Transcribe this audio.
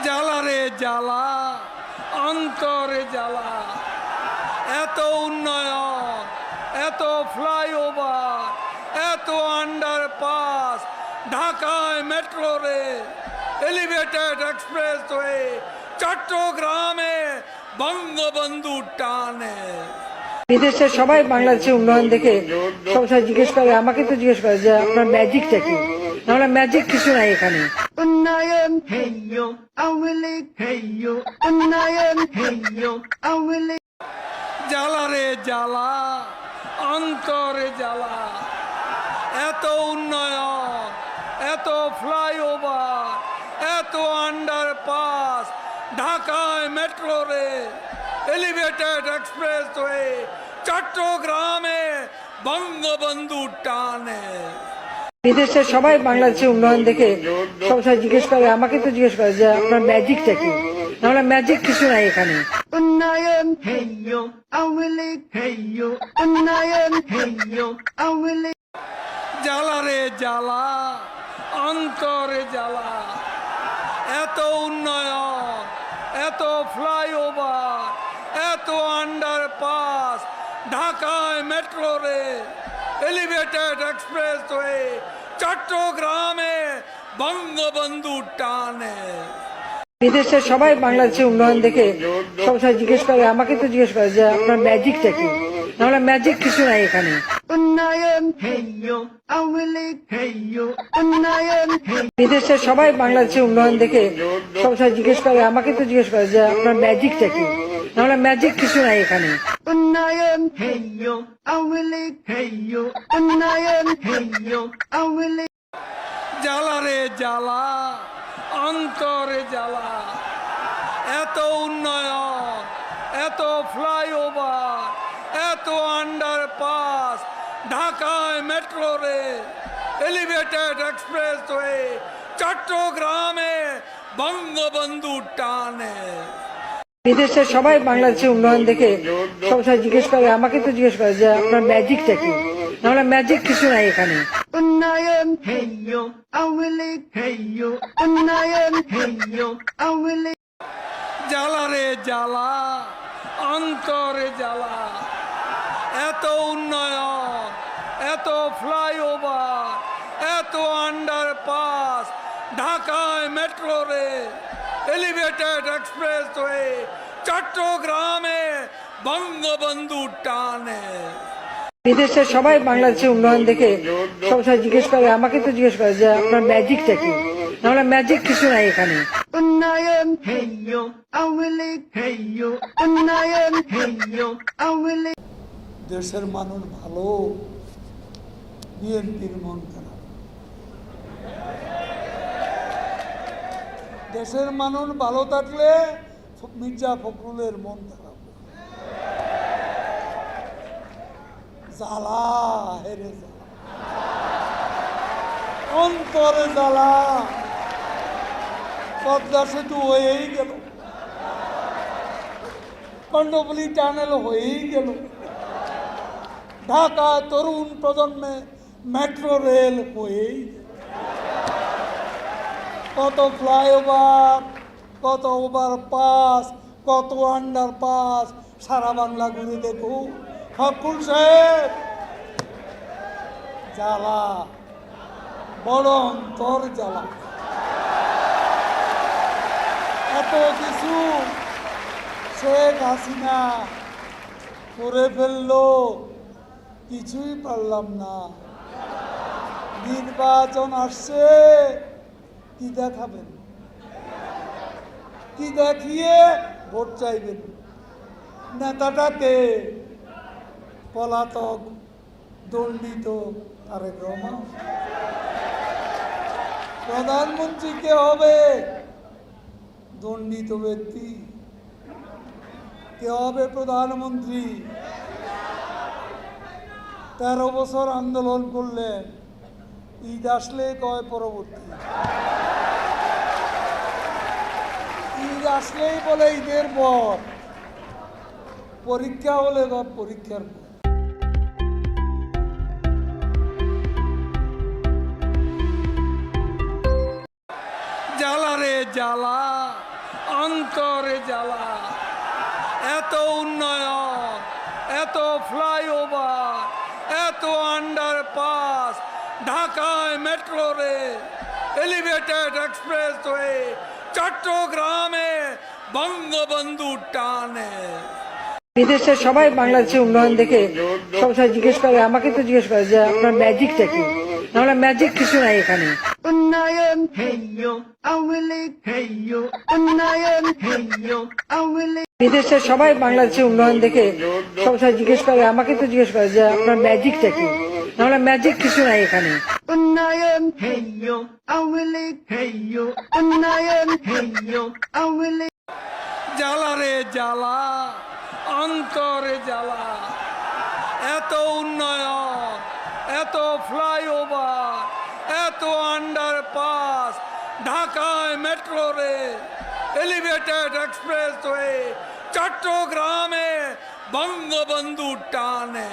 জ্বালা রে জ্বালা, অন্তরে জ্বালা। এত উন্নয়ন, এত ফ্লাইওভার, এত আন্ডারপাস, ঢাকায় মেট্রো রেল, এলিভেটেড এক্সপ্রেসওয়ে, চট্টগ্রামে বঙ্গবন্ধু টানে। বিদেশের সবাই বাংলাদেশের উন্নয়ন দেখে সবসময় জিজ্ঞেস করে, আমাকে তো জিজ্ঞেস করে যে আপনার ম্যাজিকটা কি। নাহলে ম্যাজিক কিছু নাই এখানে। উন্নয়ন হেইয়ো আওয়ামী লীগ, হেইয়ো উন্নয়ন হেইয়ো আওয়ামী লীগ। জ্বালা রে জ্বালা, অন্তরে জ্বালা। এত উন্নয়ন, এত ফ্লাইওভার, এত আন্ডারপাস, ঢাকায় মেট্রো রেল, এলিভেটেড এক্সপ্রেসওয়ে, চট্টগ্রামে বঙ্গবন্ধু টানে। বিদেশের সবাই বাংলাদেশের উন্নয়ন দেখে সবসময় জিজ্ঞেস করে, আমাকে তো জিজ্ঞেস করে যে আপনার ম্যাজিকটা কি। নাহলে ম্যাজিক কিছু নাই এখানে। উন্নয়ন হেইয়ো আওয়ামী লীগ, হেইয়ো উন্নয়ন হেইয়ো আওয়ামী লীগ। জ্বালা রে জ্বালা, অন্তরে জ্বালা। এত উন্নয়ন, এত ফ্লাইওভার, এত আন্ডারপাস, ঢাকায় মেট্রো রেল, এলিভেটেড এক্সপ্রেসওয়ে, চট্টগ্রামে বঙ্গবন্ধু টানে। বিদেশের সবাই বাংলাদেশের উন্নয়ন দেখে সবসময় জিজ্ঞেস করে, আমাকে তো জিজ্ঞেস করে যে আপনার ম্যাজিকটা কি। নাহলে ম্যাজিক কিছু নাই এখানে। উন্নয়ন হেইয়ো আওয়ামী লীগ, হেইয়ো উন্নয়ন হেইয়ো। বিদেশের সবাই বাংলাদেশের উন্নয়ন দেখে সবসময় জিজ্ঞেস করে, আমাকে তো জিজ্ঞেস করে যে আপনার ম্যাজিকটা কি। নাহলে ম্যাজিক কিছু নাই এখানে। উন্নয়ন হেইয়ো আওয়ামী লীগ, হেইয়ো উন্নয়ন হেইয়ো আওয়ামী লীগ। জ্বালা রে জ্বালা, অন্তরে জ্বালা। এত উন্নয়ন, এত ফ্লাইওভার, এত আন্ডারপাস, ঢাকায় মেট্রো রেল, এলিভেটেড এক্সপ্রেসওয়ে, চট্টগ্রামে বঙ্গবন্ধু টানে। বিদেশের সবাই বাংলাদেশের উন্নয়ন দেখে সবসময় জিজ্ঞেস করে, আমাকে তো জিজ্ঞেস করে যে আপনার ম্যাজিকটা কি। নাহলে ম্যাজিক কিছু নাই এখানে। উন্নয়ন হেইয়ো আওয়ামী লীগ, হেইয়ো উন্নয়ন হেইয়ো আওয়ামী লীগ। জ্বালা রে জ্বালা, অন্তরে জ্বালা। এত উন্নয়ন, এত ফ্লাইওভার, এত আন্ডারপাস, ঢাকায় মেট্রো রেল, এলিভেটেড এক্সপ্রেসওয়ে, চট্টগ্রামে বঙ্গবন্ধু টানে। বিদেশের সবাই বাংলাদেশের উন্নয়ন দেখে সবসময় জিজ্ঞেস করে, আমাকে তো জিজ্ঞেস করে যে আপনার ম্যাজিকটা কি। নাহলে ম্যাজিক কিছু নাই এখানে। উন্নয়ন হেইয়ো আওয়ামী লীগ, হেইয়ো উন্নয়ন হেইয়ো আওয়ামী লীগ। দেশের মানুষ ভালো, বিএনপির মন খারাপ। দেশের মানুষ ভালো থাকলে মির্জা ফখরুলের মন খারাপ। জ্বালা হেরে জ্বালা, অন্তরে জ্বালা। পদ্মা সেতু হয়েই গেল, কর্ণফুলী টানেল হয়েই গেল, ঢাকা তরুণ প্রজন্মে মেট্রো রেল হয়েই গেল। কত ফ্লাইওভার, কত ওভারপাস, কত আন্ডারপাস, সারা বাংলা ঘুরে দেখুন। ফখরুল সাহেব, জ্বালা, বড় অন্তর জ্বালা। এত কিছু শেখ হাসিনা করে ফেললো, কিছুই পারলাম না। নির্বাচন আসছে, কি দেখাবেন, কি দেখিয়ে ভোট চাইবেন? নেতাটাকে পলাতক, দণ্ডিত তারেক রহমান। প্রধানমন্ত্রী কে হবে? দণ্ডিত ব্যক্তি। কে হবে প্রধানমন্ত্রী? 13 বছর আন্দোলন করলেন, ঈদ আসলে কয় পরবর্তী, ঈদ আসলেই বলে ঈদের পর, পরীক্ষা হলে পরীক্ষার পর। জ্বালা রে জ্বালা, অন্তরে জ্বালা। এত উন্নয়ন, এত ফ্লাইওভার, এত আন্ডারপাস, ঢাকায় মেট্রো রেল, এলিভেটেড এক্সপ্রেসওয়ে, চট্টগ্রামে বঙ্গবন্ধু টানে। বিদেশের সবাই বাংলাদেশের উন্নয়ন দেখে সবসময় জিজ্ঞেস করে, আমাকে তো জিজ্ঞেস করে যে আপনার ম্যাজিকটা কি। নাহলে ম্যাজিক কিছু নাই এখানে। উন্নয়ন হেইয়ো আওয়ামী লীগ হেইয়ো উন্নয়ন হেইয়ো আওয়ামী লীগ বিদেশের সবাই বাংলাদেশের উন্নয়ন দেখে সবসময় জিজ্ঞেস করে, আমাকে তো জিজ্ঞেস করে যে আপনার ম্যাজিকটা কি। নাহলে ম্যাজিক কিছু নাই এখানে। উন্নয়ন হেইয়ো আওয়ামী লীগ হেইয়ো উন্নয়ন হেইয়ো আওয়ামী লীগ জ্বালা রে জ্বালা, অন্তরে জ্বালা। এত উন্নয়ন, এত ফ্লাইওভার, এত আন্ডারপাস, ঢাকায় মেট্রো রেল, এলিভেটেড এক্সপ্রেসওয়ে, চট্টগ্রামে বঙ্গবন্ধু টানে।